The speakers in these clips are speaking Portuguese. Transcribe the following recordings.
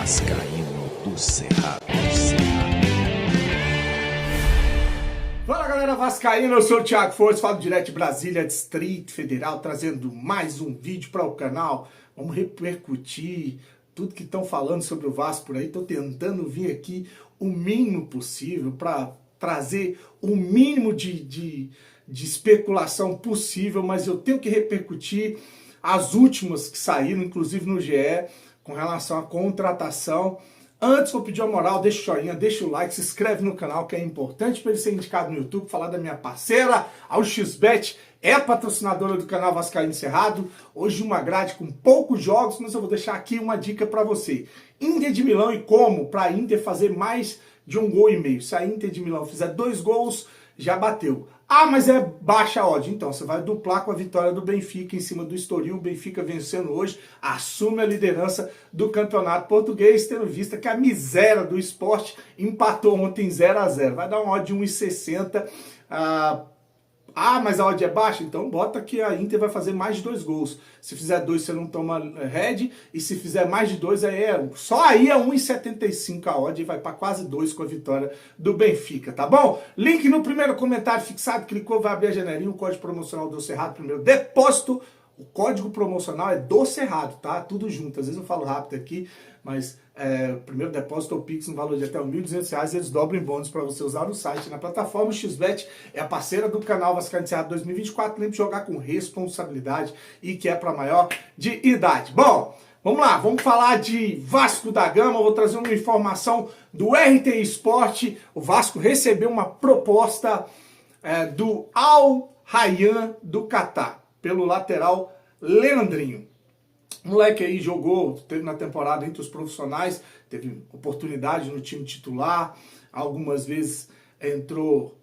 Vascaíno do Cerrado. Fala galera vascaína, eu sou o Thiago Fortes, falo direto de Brasília, Distrito Federal, trazendo mais um vídeo para o canal. Vamos repercutir tudo que estão falando sobre o Vasco por aí. Estou tentando vir aqui o mínimo possível para trazer o mínimo de especulação possível, mas eu tenho que repercutir as últimas que saíram, inclusive no GE, com relação à contratação. Antes, vou pedir uma moral, deixa o joinha, deixa o like, se inscreve no canal, que é importante para ele ser indicado no YouTube. Falar da minha parceira, a XBet, é patrocinadora do canal Vascaíno Cerrado. Hoje uma grade com poucos jogos, mas eu vou deixar aqui uma dica para você. Inter de Milão e como para a Inter fazer mais de 1,5 gols. Se a Inter de Milão fizer 2 gols, já bateu. Ah, mas é baixa a odd. Então, você vai duplar com a vitória do Benfica em cima do Estoril. O Benfica vencendo hoje, assume a liderança do campeonato português, tendo vista que a miséria do Sport empatou ontem 0-0. Vai dar uma odd de 1,60. Mas a odd é baixa? Então bota que a Inter vai fazer mais de 2 gols. Se fizer 2, você não toma head. E se fizer mais de 2, só aí é 1,75 a odd e vai para quase 2 com a vitória do Benfica, tá bom? Link no primeiro comentário fixado, clicou, vai abrir a janelinha, o código promocional do Cerrado, primeiro depósito. O código promocional é do Cerrado, tá? Tudo junto. Às vezes eu falo rápido aqui, mas primeiro depósito ou Pix no valor de até R$ 1.200, eles dobram em bônus para você usar no site, na plataforma. O XBet é a parceira do canal Vascaíno Cerrado 2024. Lembre de jogar com responsabilidade e que é para maior de idade. Bom, vamos lá, vamos falar de Vasco da Gama. Eu vou trazer uma informação do RTI Sport. O Vasco recebeu uma proposta do Al Rayyan do Catar, pelo lateral Leandrinho. O moleque aí teve na temporada entre os profissionais, teve oportunidade no time titular, algumas vezes entrou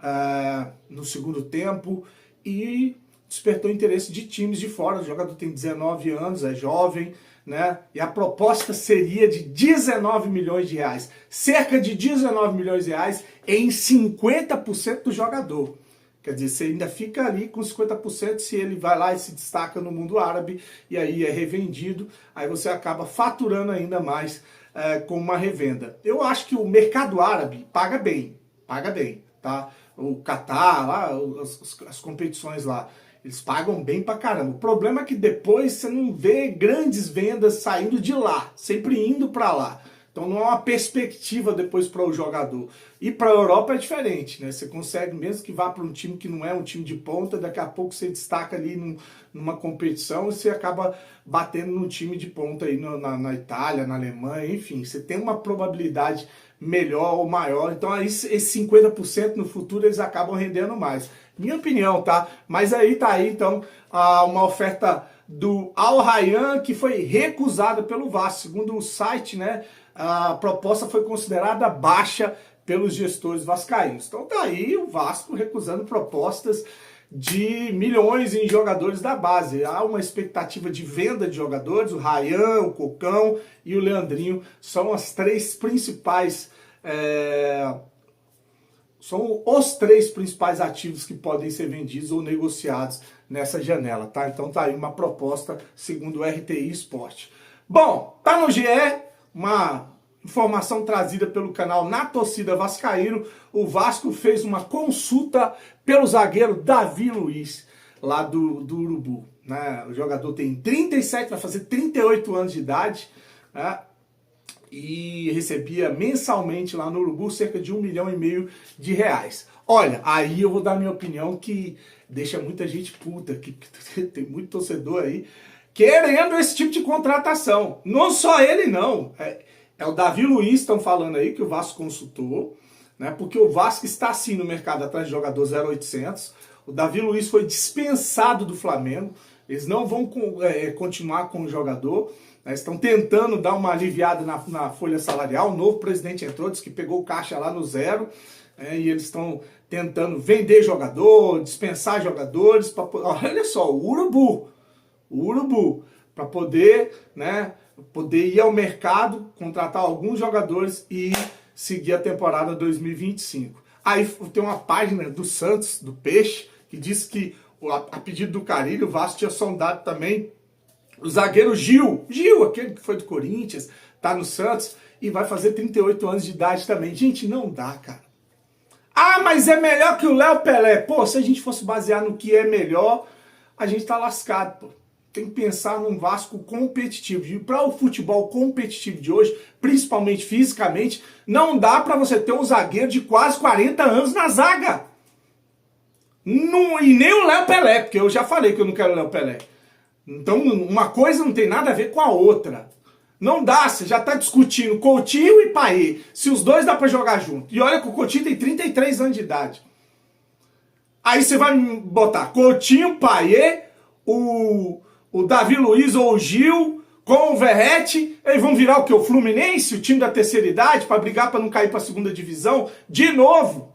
no segundo tempo e despertou interesse de times de fora. O jogador tem 19 anos, é jovem, né? E a proposta seria de 19 milhões de reais. Cerca de 19 milhões de reais em 50% do jogador. Quer dizer, você ainda fica ali com 50% se ele vai lá e se destaca no mundo árabe e aí é revendido, aí você acaba faturando ainda mais com uma revenda. Eu acho que o mercado árabe paga bem, tá? O Catar, lá, as competições lá, eles pagam bem pra caramba. O problema é que depois você não vê grandes vendas saindo de lá, sempre indo pra lá. Então não há uma perspectiva depois para o jogador. E para a Europa é diferente, né? Você consegue, mesmo que vá para um time que não é um time de ponta, daqui a pouco você destaca ali numa competição e você acaba batendo num time de ponta aí na Itália, na Alemanha, enfim. Você tem uma probabilidade melhor ou maior. Então aí esses 50% no futuro eles acabam rendendo mais. Minha opinião, tá? Mas aí tá aí então uma oferta do Al Rayyan que foi recusada pelo Vasco. Segundo o site, né? A proposta foi considerada baixa pelos gestores vascaínos. Então tá aí o Vasco recusando propostas de milhões em jogadores da base. Há uma expectativa de venda de jogadores. O Rayyan, o Cocão e o Leandrinho são as três principais... São os três principais ativos que podem ser vendidos ou negociados nessa janela, tá? Então tá aí uma proposta segundo o RTI Sport. Bom, tá no GE, uma informação trazida pelo canal Na Torcida Vascaíno. O Vasco fez uma consulta pelo zagueiro Davi Luiz, lá do Urubu, né? O jogador tem 37, vai fazer 38 anos de idade, né? E recebia mensalmente lá no Urubu cerca de R$ 1,5 milhão de reais. Olha, aí eu vou dar minha opinião que deixa muita gente puta, que tem muito torcedor aí querendo esse tipo de contratação. Não só ele não, é o Davi Luiz, estão falando aí, que o Vasco consultou, né? Porque o Vasco está sim no mercado atrás de jogador 0800. O Davi Luiz foi dispensado do Flamengo, eles não vão continuar com o jogador. Estão tentando dar uma aliviada na folha salarial. O novo presidente entrou, disse que pegou o caixa lá no zero, e eles estão tentando vender jogador, dispensar jogadores. Olha só, o Urubu, para poder ir ao mercado, contratar alguns jogadores e seguir a temporada 2025. Aí tem uma página do Santos, do Peixe, que diz que a pedido do Carille, o Vasco tinha sondado também O zagueiro Gil, aquele que foi do Corinthians, tá no Santos e vai fazer 38 anos de idade também. Gente, não dá, cara. Ah, mas é melhor que o Léo Pelé. Pô, se a gente fosse basear no que é melhor, a gente tá lascado, pô. Tem que pensar num Vasco competitivo. E para o futebol competitivo de hoje, principalmente fisicamente, não dá para você ter um zagueiro de quase 40 anos na zaga. Não, e nem o Léo Pelé, porque eu já falei que eu não quero o Léo Pelé. Então, uma coisa não tem nada a ver com a outra. Não dá, você já tá discutindo Coutinho e Payet, se os dois dá para jogar junto. E olha que o Coutinho tem 33 anos de idade. Aí você vai botar Coutinho, Payet, o Davi Luiz ou o Gil com o Verratti, eles vão virar o que? O Fluminense, o time da terceira idade, para brigar para não cair para a segunda divisão? De novo.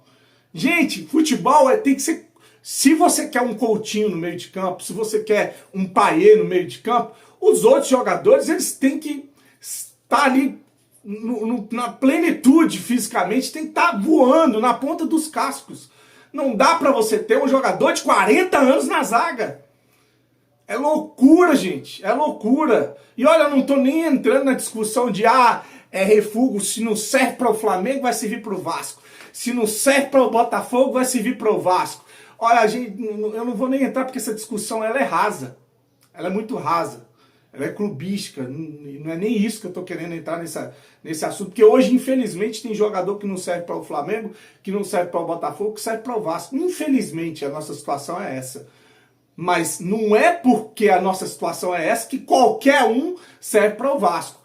Gente, futebol tem que ser... Se você quer um Coutinho no meio de campo, se você quer um Payet no meio de campo, os outros jogadores, eles têm que estar ali na plenitude fisicamente, tem que estar voando na ponta dos cascos. Não dá para você ter um jogador de 40 anos na zaga. É loucura, gente. É loucura. E olha, eu não tô nem entrando na discussão de é refúgio, se não serve para o Flamengo, vai servir para o Vasco. Se não serve para o Botafogo, vai servir para o Vasco. Olha, gente, eu não vou nem entrar porque essa discussão ela é rasa. Ela é muito rasa. Ela é clubística. Não é nem isso que eu tô querendo entrar nesse assunto. Porque hoje, infelizmente, tem jogador que não serve para o Flamengo, que não serve para o Botafogo, que serve para o Vasco. Infelizmente, a nossa situação é essa. Mas não é porque a nossa situação é essa que qualquer um serve para o Vasco.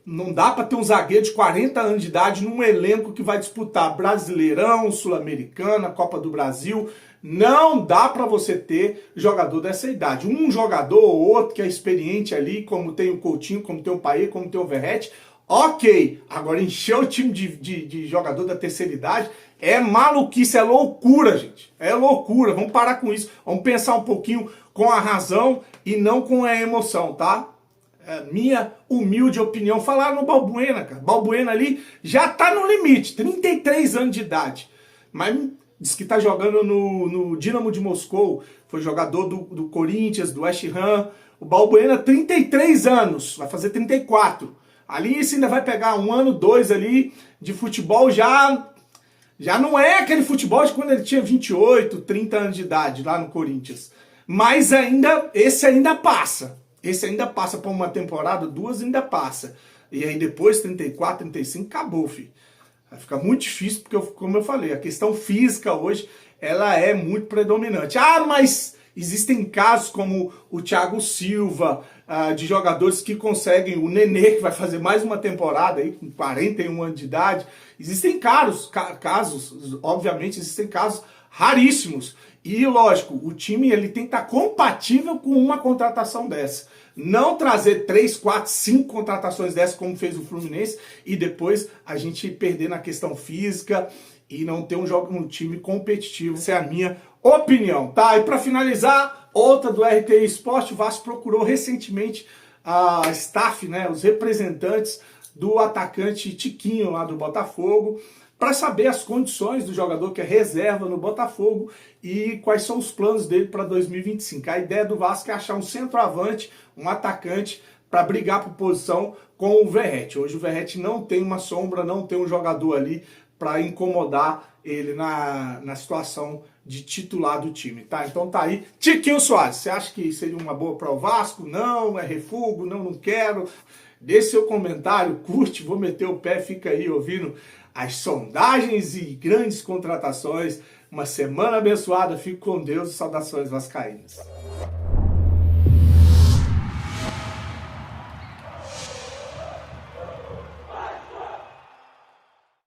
Não dá para ter um zagueiro de 40 anos de idade num elenco que vai disputar Brasileirão, Sul-Americana, Copa do Brasil. Não dá para você ter jogador dessa idade. Um jogador ou outro que é experiente ali, como tem o Coutinho, como tem o Payet, como tem o Verratti, ok. Agora encher o time de jogador da terceira idade é maluquice, é loucura, gente. É loucura, vamos parar com isso. Vamos pensar um pouquinho com a razão e não com a emoção, tá? É minha humilde opinião. Falaram no Balbuena, cara. Balbuena ali já tá no limite, 33 anos de idade. Mas diz que tá jogando no Dinamo de Moscou. Foi jogador do Corinthians, do West Ham. O Balbuena, 33 anos, vai fazer 34. Ali você ainda vai pegar 1 ano, 2 ali de futebol, já não é aquele futebol de quando ele tinha 28, 30 anos de idade lá no Corinthians. Mas esse ainda passa. Esse ainda passa para uma temporada, 2 ainda passa. E aí depois, 34, 35, acabou, filho. Vai ficar muito difícil, porque, como eu falei, a questão física hoje, ela é muito predominante. Mas existem casos como o Thiago Silva, de jogadores que conseguem, o Nenê, que vai fazer mais uma temporada aí, com 41 anos de idade. Existem casos, obviamente, existem casos raríssimos. E, lógico, o time ele tem que estar compatível com uma contratação dessa. Não trazer 3, 4, 5 contratações dessas, como fez o Fluminense, e depois a gente perder na questão física e não ter um time competitivo. Essa é a minha opinião, tá? E para finalizar, outra do RTI Esporte, o Vasco procurou recentemente a staff, né, os representantes do atacante Tiquinho lá do Botafogo, para saber as condições do jogador que é reserva no Botafogo e quais são os planos dele para 2025. A ideia do Vasco é achar um centroavante, um atacante, para brigar por posição com o Verratti. Hoje o Verratti não tem uma sombra, não tem um jogador ali para incomodar ele na situação de titular do time, tá? Então tá aí. Tiquinho Soares, você acha que seria uma boa para o Vasco? Não, é refúgio, não quero. Deixe seu comentário, curte, vou meter o pé, fica aí ouvindo as sondagens e grandes contratações. Uma semana abençoada, fique com Deus e saudações vascaínas.